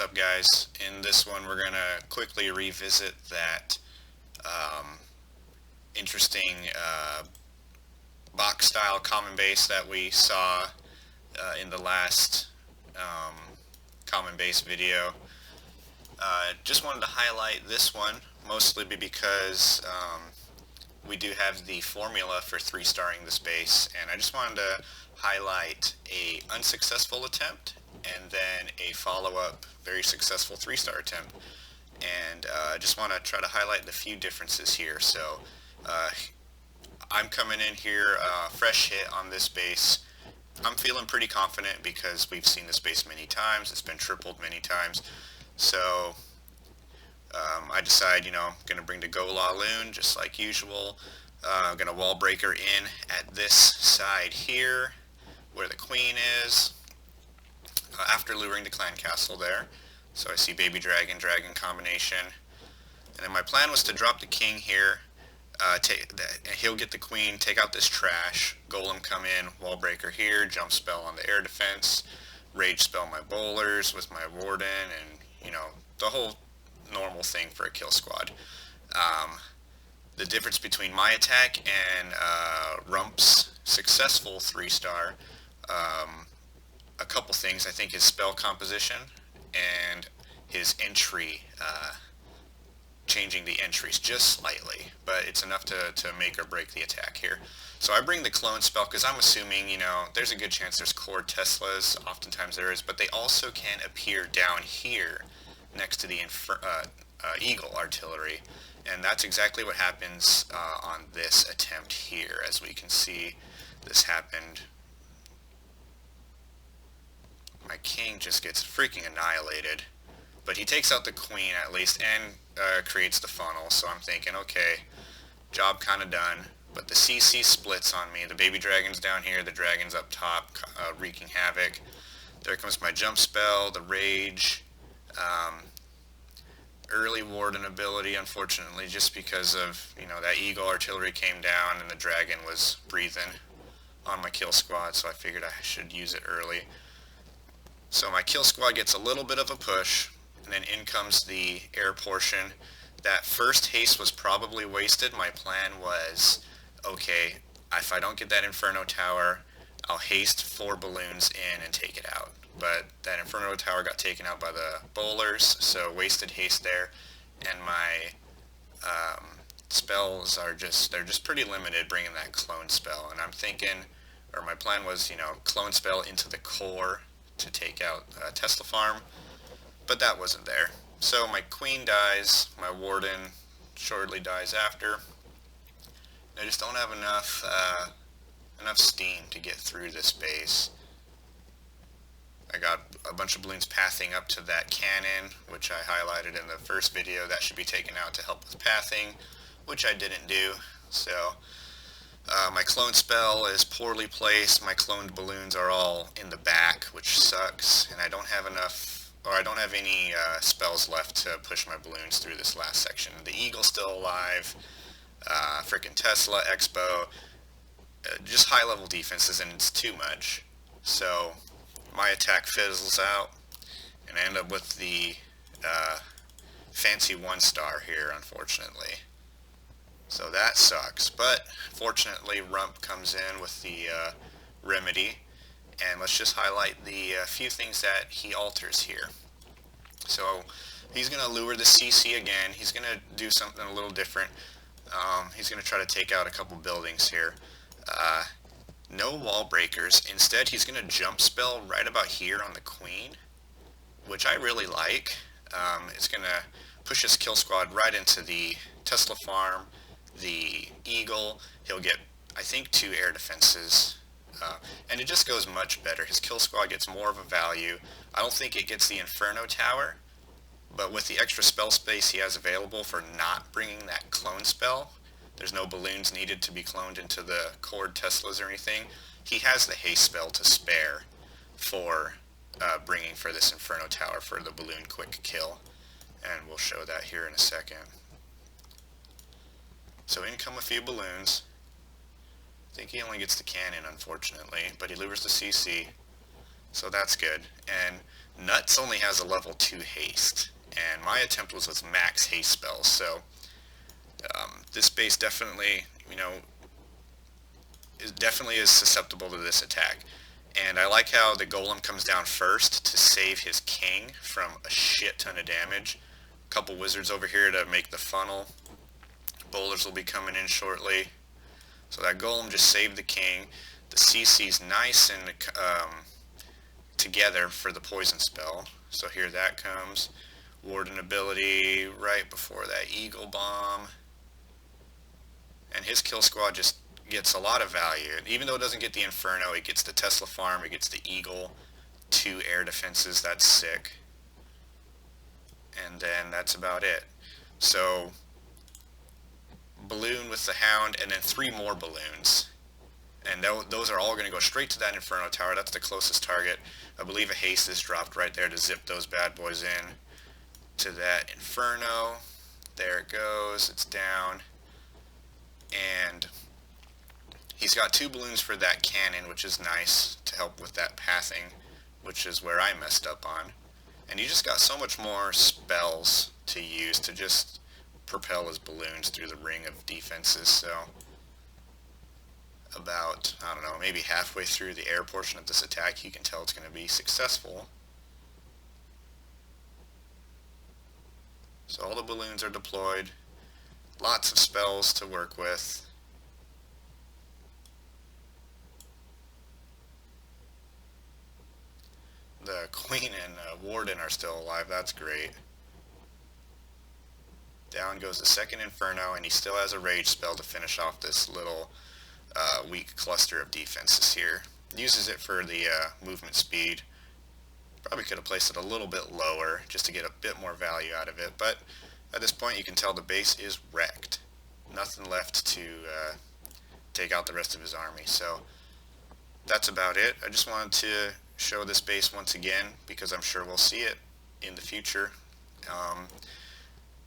What's up, guys? In this one we're going to quickly revisit that interesting box style common base that we saw in the last common base video. Just wanted to highlight this one mostly because we do have the formula for 3-starring this base, and I just wanted to highlight a unsuccessful attempt and then a follow-up very successful 3-star attempt, and I just want to try to highlight the few differences here. So I'm coming in here fresh hit on this base. I'm feeling pretty confident because we've seen this base many times. It's been tripled many times. So I decide, I'm going to bring the Go La Loon just like usual. I'm going to wall breaker in at this side here where the queen is after luring the clan castle there. So I see baby dragon, dragon combination. And then my plan was to drop the king here. He'll get the queen, take out this trash, golem come in, wall breaker here, jump spell on the air defense, rage spell my bowlers with my warden, and the whole normal thing for a kill squad. The difference between my attack and Rump's successful 3-star, a couple things. I think his spell composition and his entry, changing the entries just slightly, but it's enough to make or break the attack here. So I bring the clone spell because I'm assuming, there's a good chance there's core Teslas, oftentimes there is, but they also can appear down here next to the Eagle artillery, and that's exactly what happens on this attempt here. As we can see, this happened. My king just gets freaking annihilated, but he takes out the queen at least and creates the funnel. So I'm thinking, okay, job kind of done. But the CC splits on me. The baby dragon's down here, the dragon's up top, wreaking havoc. There comes my jump spell, the rage, early warden ability, unfortunately, just because of that eagle artillery came down and the dragon was breathing on my kill squad, so I figured I should use it early. So my kill squad gets a little bit of a push, and then in comes the air portion. That first haste was probably wasted. My plan was, okay, if I don't get that Inferno Tower, I'll haste 4 balloons in and take it out. But that Inferno Tower got taken out by the bowlers, so wasted haste there. And my spells are they're just pretty limited bringing that clone spell. And I'm thinking, or my plan was, clone spell into the core to take out Tesla farm, but that wasn't there. So my queen dies, my warden shortly dies after. I just don't have enough steam to get through this base. I got a bunch of balloons pathing up to that cannon, which I highlighted in the first video. That should be taken out to help with pathing, which I didn't do. So my clone spell is poorly placed. My cloned balloons are all in the back, which sucks, and I don't have enough, or I don't have any spells left to push my balloons through this last section. The Eagle's still alive, frickin' Tesla, Expo, just high-level defenses, and it's too much. So my attack fizzles out, and I end up with the fancy 1-star here, unfortunately. So that sucks, but fortunately Rump comes in with the remedy, and let's just highlight the few things that he alters here. So he's going to lure the CC again. He's going to do something a little different. He's going to try to take out a couple buildings here. No wall breakers. Instead, he's going to jump spell right about here on the queen, which I really like. It's going to push his kill squad right into the Tesla farm, the Eagle. He'll get, I think, 2 air defenses, and it just goes much better. His kill squad gets more of a value. I don't think it gets the Inferno Tower, but with the extra spell space he has available for not bringing that clone spell, there's no balloons needed to be cloned into the cord Teslas or anything. He has the haste spell to spare for bringing for this Inferno Tower for the balloon quick kill, and we'll show that here in a second. So in come a few balloons. I think he only gets the cannon, unfortunately, but he lures the CC, so that's good. And Nuts only has a level 2 haste, and my attempt was with max haste spells, so this base definitely, definitely is susceptible to this attack. And I like how the golem comes down first to save his king from a shit ton of damage. A couple wizards over here to make the funnel. Bowlers will be coming in shortly. So that golem just saved the king. The CC's nice and together for the poison spell. So here that comes. Warden ability right before that eagle bomb. And his kill squad just gets a lot of value. Even though it doesn't get the Inferno, it gets the Tesla farm, it gets the Eagle, 2 air defenses, that's sick. And then that's about it. So, balloon with the Hound, and then 3 more balloons. And those are all going to go straight to that Inferno tower. That's the closest target. I believe a haste is dropped right there to zip those bad boys in to that Inferno. There it goes, it's down. And he's got 2 balloons for that cannon, which is nice to help with that pathing, which is where I messed up on. And he just got so much more spells to use to just propel his balloons through the ring of defenses. So about, I don't know, maybe halfway through the air portion of this attack, you can tell it's going to be successful. So all the balloons are deployed. Lots of spells to work with. The Queen and Warden are still alive, that's great. Down goes the second Inferno, and he still has a Rage spell to finish off this little weak cluster of defenses here. Uses it for the movement speed. Probably could have placed it a little bit lower just to get a bit more value out of it, but at this point you can tell the base is wrecked. Nothing left to take out the rest of his army. So that's about it. I just wanted to show this base once again because I'm sure we'll see it in the future.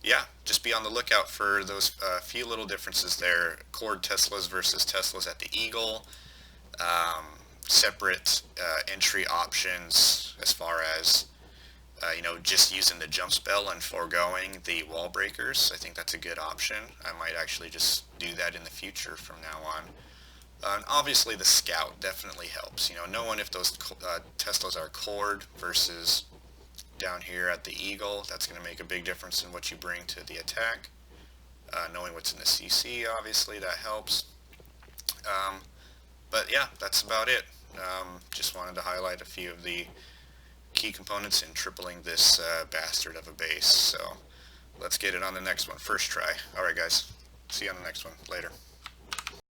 Yeah, just be on the lookout for those few little differences there. Cord Teslas versus Teslas at the Eagle. Separate entry options as far as just using the jump spell and foregoing the wall breakers. I think that's a good option. I might actually just do that in the future from now on. And obviously the scout definitely helps. Knowing if those Teslas are cord versus down here at the Eagle, that's going to make a big difference in what you bring to the attack. Knowing what's in the CC, obviously, that helps. But yeah, that's about it. Just wanted to highlight a few of the key components in tripling this bastard of a base. So let's get it on the next one. First try. Alright guys, see you on the next one. Later.